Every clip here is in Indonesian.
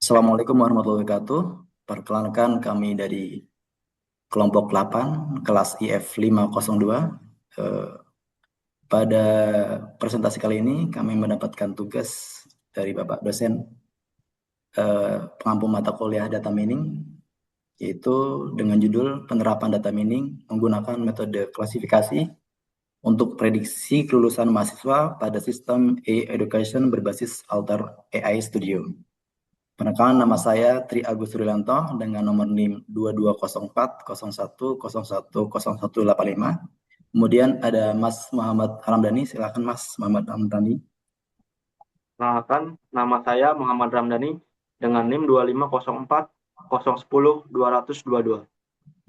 Assalamualaikum warahmatullahi wabarakatuh. Perkenalkan kami dari kelompok 8, kelas IF 502. Eh, Pada presentasi kali ini kami mendapatkan tugas dari Bapak dosen pengampu mata kuliah data mining, yaitu dengan judul penerapan data mining menggunakan metode klasifikasi untuk prediksi kelulusan mahasiswa pada sistem e-education berbasis Alter AI Studio. Perkenalkan, nama saya Tri Agus Suryanto dengan nomor NIM 220401010185. Kemudian ada Mas Muhammad Ramdhani. Silakan Mas Muhammad Ramdhani. Perkenalkan, nama saya Muhammad Ramdhani dengan NIM 2504010222.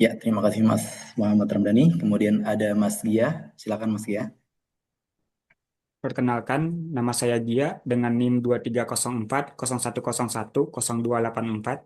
Ya, terima kasih Mas Muhammad Ramdhani. Kemudian ada Mas Gia. Silakan Mas Gia. Perkenalkan, nama saya Gia dengan NIM 230401010284.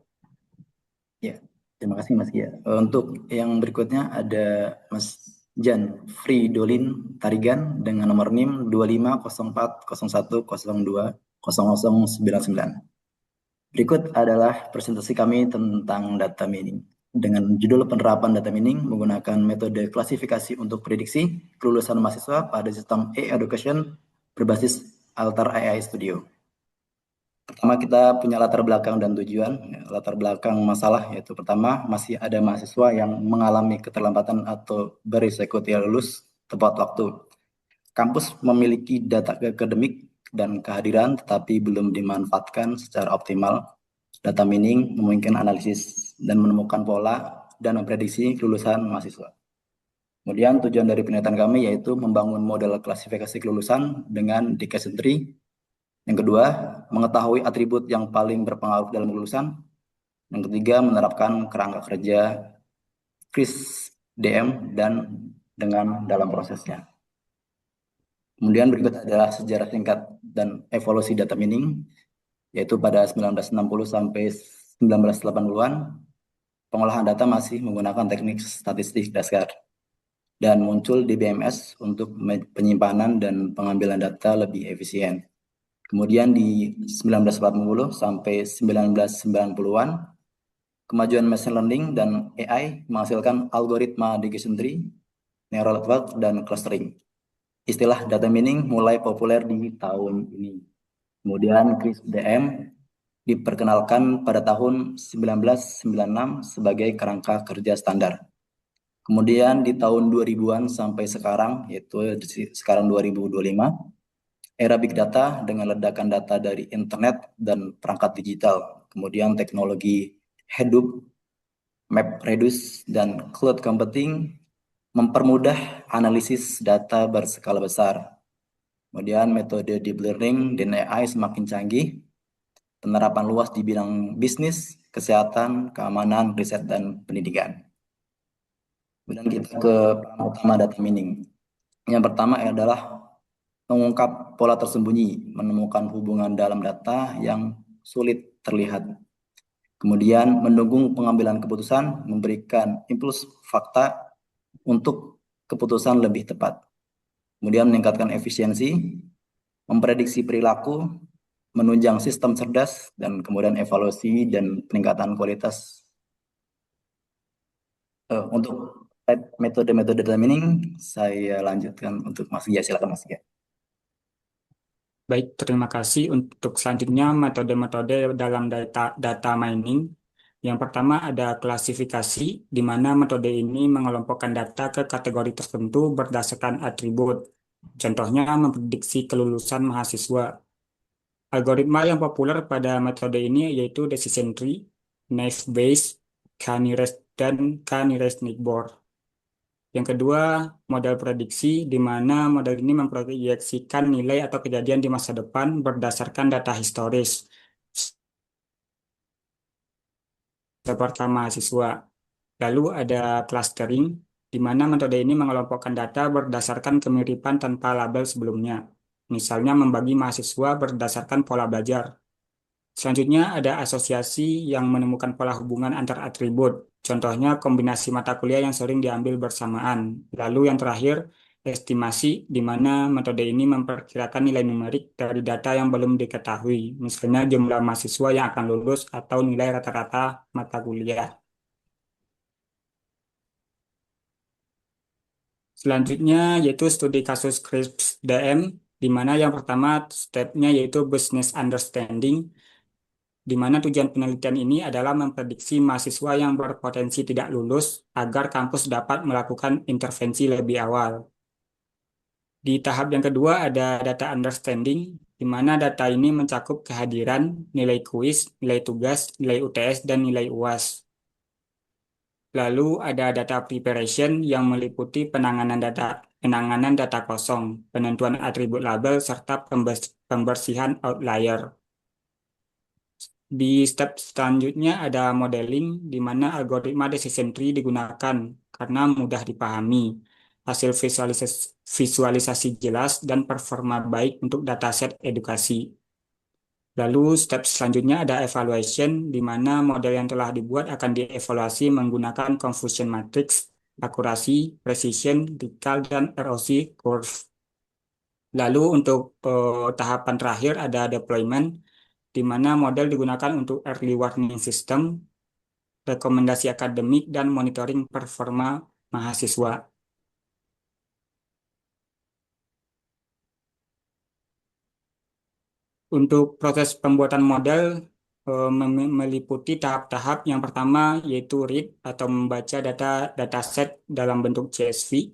Ya, terima kasih Mas Gia. Untuk yang berikutnya ada Mas Jan Fridolin Tarigan dengan nomor NIM 250401020099. Berikut adalah presentasi kami tentang data mining. Dengan judul penerapan data mining menggunakan metode klasifikasi untuk prediksi kelulusan mahasiswa pada sistem e-education berbasis Alter AI Studio. Pertama, kita punya latar belakang dan tujuan. Latar belakang masalah yaitu pertama, masih ada mahasiswa yang mengalami keterlambatan atau berisiko tidak lulus tepat waktu. Kampus memiliki data akademik dan kehadiran tetapi belum dimanfaatkan secara optimal. Data mining memungkinkan analisis dan menemukan pola dan memprediksi kelulusan mahasiswa. Kemudian tujuan dari penelitian kami yaitu membangun model klasifikasi kelulusan dengan decade century. Yang kedua, mengetahui atribut yang paling berpengaruh dalam kelulusan. Yang ketiga, menerapkan kerangka kerja CRIS DM dan dengan dalam prosesnya. Kemudian berikut adalah sejarah singkat dan evolusi data mining, yaitu pada 1960 sampai 1980-an, pengolahan data masih menggunakan teknik statistik dasar dan muncul di BMS untuk penyimpanan dan pengambilan data lebih efisien. Kemudian di 1980 sampai 1990-an, kemajuan machine learning dan AI menghasilkan algoritma decision tree, neural network, dan clustering. Istilah data mining mulai populer di tahun ini. Kemudian CRISP-DM diperkenalkan pada tahun 1996 sebagai kerangka kerja standar. Kemudian di tahun 2000-an sampai sekarang, yaitu sekarang 2025, era big data dengan ledakan data dari internet dan perangkat digital, kemudian teknologi Hadoop, MapReduce, dan cloud computing mempermudah analisis data berskala besar. Kemudian metode deep learning dan AI semakin canggih, penerapan luas di bidang bisnis, kesehatan, keamanan, riset, dan pendidikan. Kemudian kita ke peran utama data mining. Yang pertama adalah mengungkap pola tersembunyi, menemukan hubungan dalam data yang sulit terlihat. Kemudian mendukung pengambilan keputusan, memberikan impuls fakta untuk keputusan lebih tepat. Kemudian meningkatkan efisiensi, memprediksi perilaku, menunjang sistem cerdas, dan kemudian evaluasi dan peningkatan kualitas. Untuk metode-metode data mining, saya lanjutkan untuk Mas Gia. Silakan Mas Gia. Baik, terima kasih. Untuk selanjutnya, metode-metode dalam data mining. Yang pertama ada klasifikasi, di mana metode ini mengelompokkan data ke kategori tertentu berdasarkan atribut. Contohnya, memprediksi kelulusan mahasiswa. Algoritma yang populer pada metode ini yaitu decision tree, naive Bayes, K-nearest, dan K-nearest neighbor. Yang kedua, model prediksi, di mana model ini memproyeksikan nilai atau kejadian di masa depan berdasarkan data historis seperti mahasiswa. Lalu ada clustering, di mana metode ini mengelompokkan data berdasarkan kemiripan tanpa label sebelumnya. Misalnya membagi mahasiswa berdasarkan pola belajar. Selanjutnya ada asosiasi yang menemukan pola hubungan antar atribut. Contohnya kombinasi mata kuliah yang sering diambil bersamaan. Lalu yang terakhir, estimasi, di mana metode ini memperkirakan nilai numerik dari data yang belum diketahui, misalnya jumlah mahasiswa yang akan lulus atau nilai rata-rata mata kuliah. Selanjutnya yaitu studi kasus CRISPR DM, di mana yang pertama stepnya yaitu business understanding, di mana tujuan penelitian ini adalah memprediksi mahasiswa yang berpotensi tidak lulus agar kampus dapat melakukan intervensi lebih awal. Di tahap yang kedua ada data understanding, di mana data ini mencakup kehadiran, nilai kuis, nilai tugas, nilai UTS, dan nilai UAS. Lalu ada data preparation yang meliputi penanganan data kosong, penentuan atribut label, serta pembersihan outlier. Di step selanjutnya ada modeling, di mana algoritma decision tree digunakan karena mudah dipahami, hasil visualisasi jelas, dan performa baik untuk dataset edukasi. Lalu step selanjutnya ada evaluation, di mana model yang telah dibuat akan dievaluasi menggunakan confusion matrix, akurasi, precision, recall, dan ROC curve. Lalu untuk tahapan terakhir ada deployment, di mana model digunakan untuk early warning system, rekomendasi akademik, dan monitoring performa mahasiswa. Untuk proses pembuatan model meliputi tahap-tahap. Yang pertama yaitu read atau membaca dataset dalam bentuk CSV.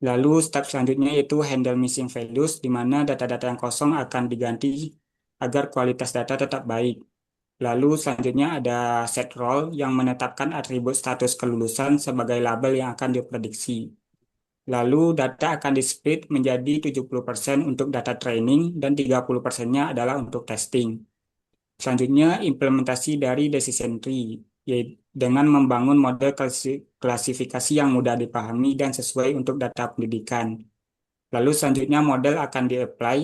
Lalu step selanjutnya yaitu handle missing values, di mana data-data yang kosong akan diganti agar kualitas data tetap baik. Lalu selanjutnya ada set role yang menetapkan atribut status kelulusan sebagai label yang akan diprediksi. Lalu data akan di-split menjadi 70% untuk data training dan 30%-nya adalah untuk testing. Selanjutnya implementasi dari decision tree, yaitu dengan membangun model klasifikasi yang mudah dipahami dan sesuai untuk data pendidikan. Lalu selanjutnya model akan di-apply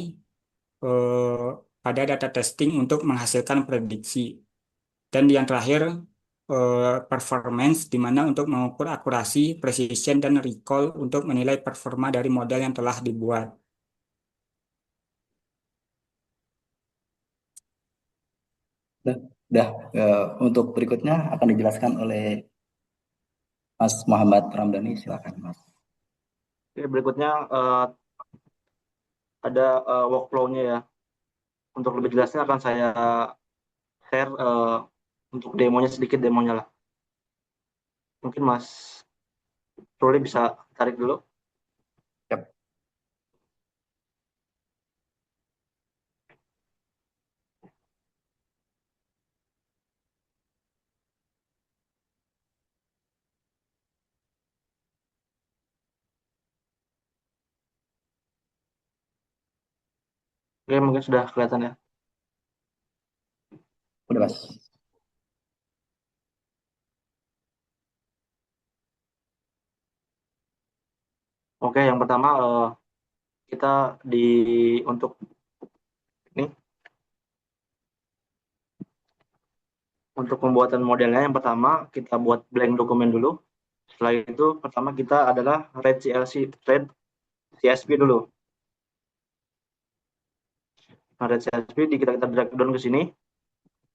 eh, pada data testing untuk menghasilkan prediksi. Dan yang terakhir, performance, di mana untuk mengukur akurasi, precision, dan recall untuk menilai performa dari model yang telah dibuat. Dah, untuk berikutnya akan dijelaskan oleh Mas Muhammad Ramdhani. Silakan, Mas. Oke, berikutnya ada workflow-nya ya. Untuk lebih jelasnya akan saya share untuk demonya, sedikit demonya lah. Mungkin Mas Ruli bisa tarik dulu. Yap. Oke, mungkin sudah kelihatan ya. Udah, Mas. Oke, yang pertama kita di untuk ini untuk pembuatan modelnya, yang pertama kita buat blank dokumen dulu. Setelah itu pertama kita adalah read CSV dulu. Nah, read CSV kita drag down ke sini.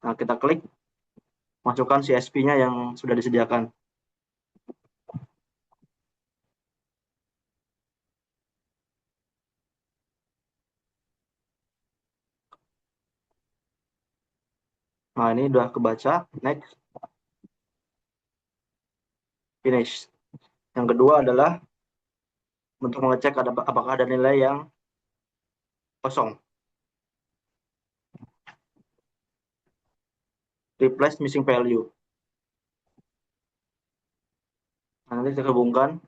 Nah, kita klik masukkan CSV-nya yang sudah disediakan. Nah, ini udah kebaca. Next, finish. Yang kedua adalah untuk mengecek apakah ada nilai yang kosong. Replace missing value. Nah, nanti kita hubungkan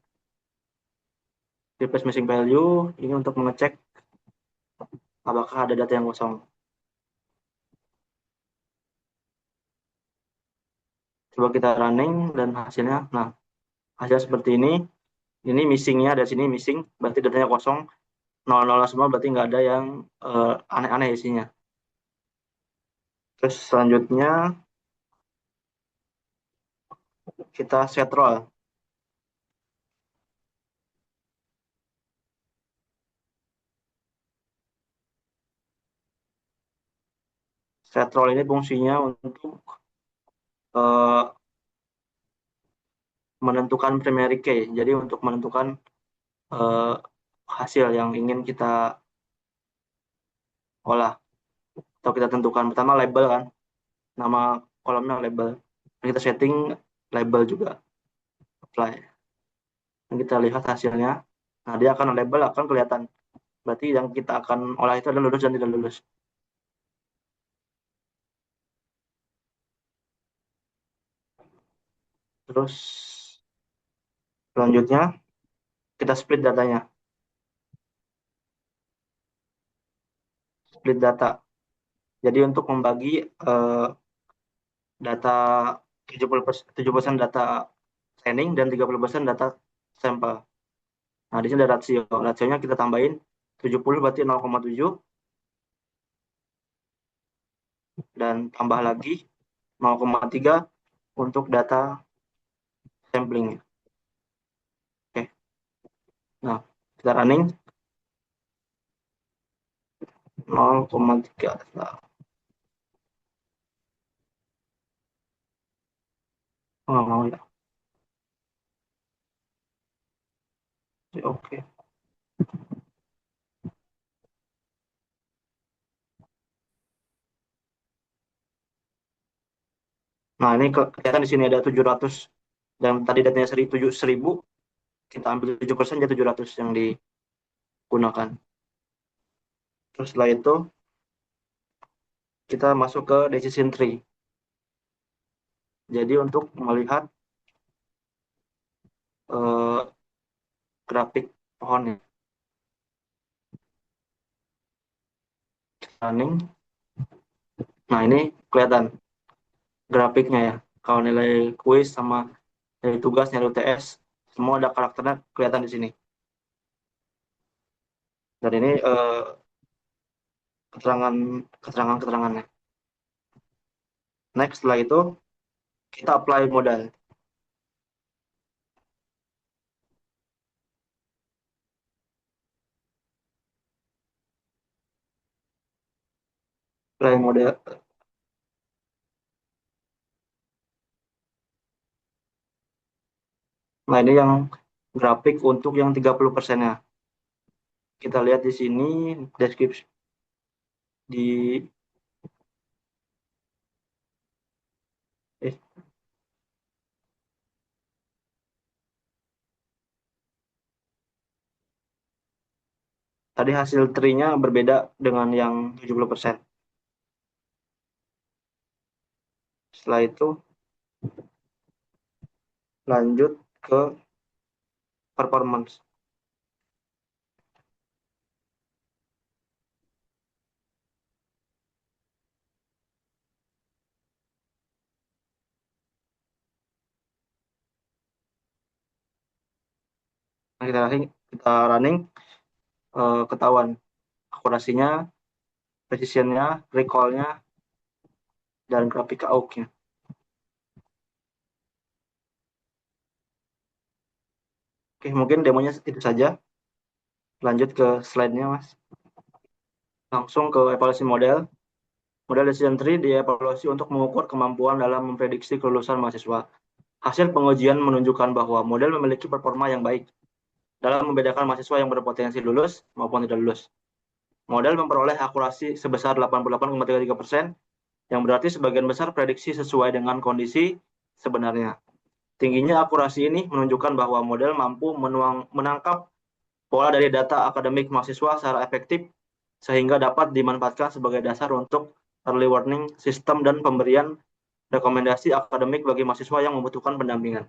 replace missing value ini untuk mengecek apakah ada data yang kosong. Coba kita running dan hasilnya. Nah, hasil seperti ini. Ini missingnya dari sini missing, berarti datanya kosong. 0 semua berarti nggak ada yang aneh-aneh isinya. Terus selanjutnya kita set role. Set role ini fungsinya untuk menentukan primary key, jadi untuk menentukan hasil yang ingin kita olah atau kita tentukan. Pertama label kan, nama kolomnya label. Kita setting label juga, apply. Dan kita lihat hasilnya. Nah, dia akan label akan kelihatan. Berarti yang kita akan olah itu adalah lulus dan tidak lulus. Terus selanjutnya kita split datanya. Split data. Jadi untuk membagi data 70% data training dan 30% data sampel. Nah, di sini ada rasio. Rasionya kita tambahin 70 berarti 0,7 dan tambah lagi 0,3 untuk data sampling. Oke. Nah, kita running 0,3. Nah, nggak mau ya. Oke. Nah, ini kelihatan di sini ada 700 dan tadi datanya 1000, kita ambil 7% jadi 700 yang digunakan. Terus setelah itu kita masuk ke decision tree. Jadi untuk melihat grafik pohonnya. Running. Nah, ini kelihatan grafiknya ya. Kalau nilai kuis sama nilai tugas, nilai UTS, semua ada karakternya kelihatan di sini. Dan ini keterangannya. Next, setelah itu kita apply modal. Apply model. Nah, ini yang grafik untuk yang 30%-nya. Kita lihat di sini deskripsi di tadi hasil tree-nya berbeda dengan yang 70%. Setelah itu lanjut ke performance. Nah, kita running ketahuan akurasinya, precision-nya, recall-nya, dan grafik AUK-nya. Oke, mungkin demonya itu saja. Lanjut ke slide-nya, Mas. Langsung ke evaluasi model. Model decision tree dievaluasi untuk mengukur kemampuan dalam memprediksi kelulusan mahasiswa. Hasil pengujian menunjukkan bahwa model memiliki performa yang baik dalam membedakan mahasiswa yang berpotensi lulus maupun tidak lulus. Model memperoleh akurasi sebesar 88,33%, yang berarti sebagian besar prediksi sesuai dengan kondisi sebenarnya. Tingginya akurasi ini menunjukkan bahwa model mampu menangkap pola dari data akademik mahasiswa secara efektif sehingga dapat dimanfaatkan sebagai dasar untuk early warning sistem dan pemberian rekomendasi akademik bagi mahasiswa yang membutuhkan pendampingan.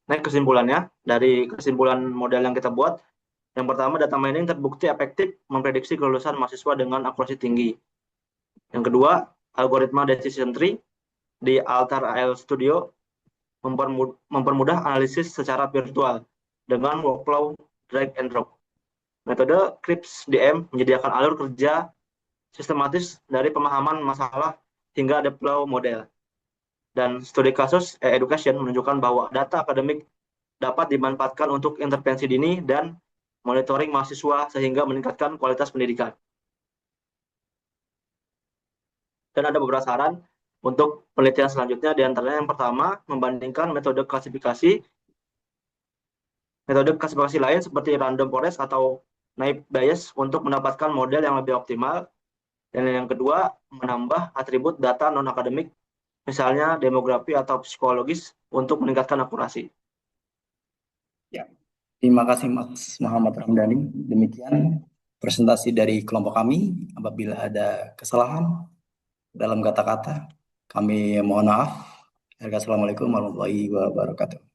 Nah, kesimpulannya dari kesimpulan model yang kita buat, yang pertama, data mining terbukti efektif memprediksi kelulusan mahasiswa dengan akurasi tinggi. Yang kedua, algoritma decision tree di Altar AL Studio mempermudah analisis secara virtual dengan workflow drag and drop. Metode CRISP DM menyediakan alur kerja sistematis dari pemahaman masalah hingga deploy model. Dan studi kasus education menunjukkan bahwa data akademik dapat dimanfaatkan untuk intervensi dini dan monitoring mahasiswa sehingga meningkatkan kualitas pendidikan. Dan ada beberapa saran untuk penelitian selanjutnya, di antaranya yang pertama, membandingkan metode klasifikasi lain seperti random forest atau naive Bayes untuk mendapatkan model yang lebih optimal. Dan yang kedua, menambah atribut data non-akademik, misalnya demografi atau psikologis, untuk meningkatkan akurasi. Ya, terima kasih Mas Muhammad Ramdhani. Demikian presentasi dari kelompok kami. Apabila ada kesalahan dalam kata-kata, kami mohon maaf. Assalamualaikum warahmatullahi wabarakatuh.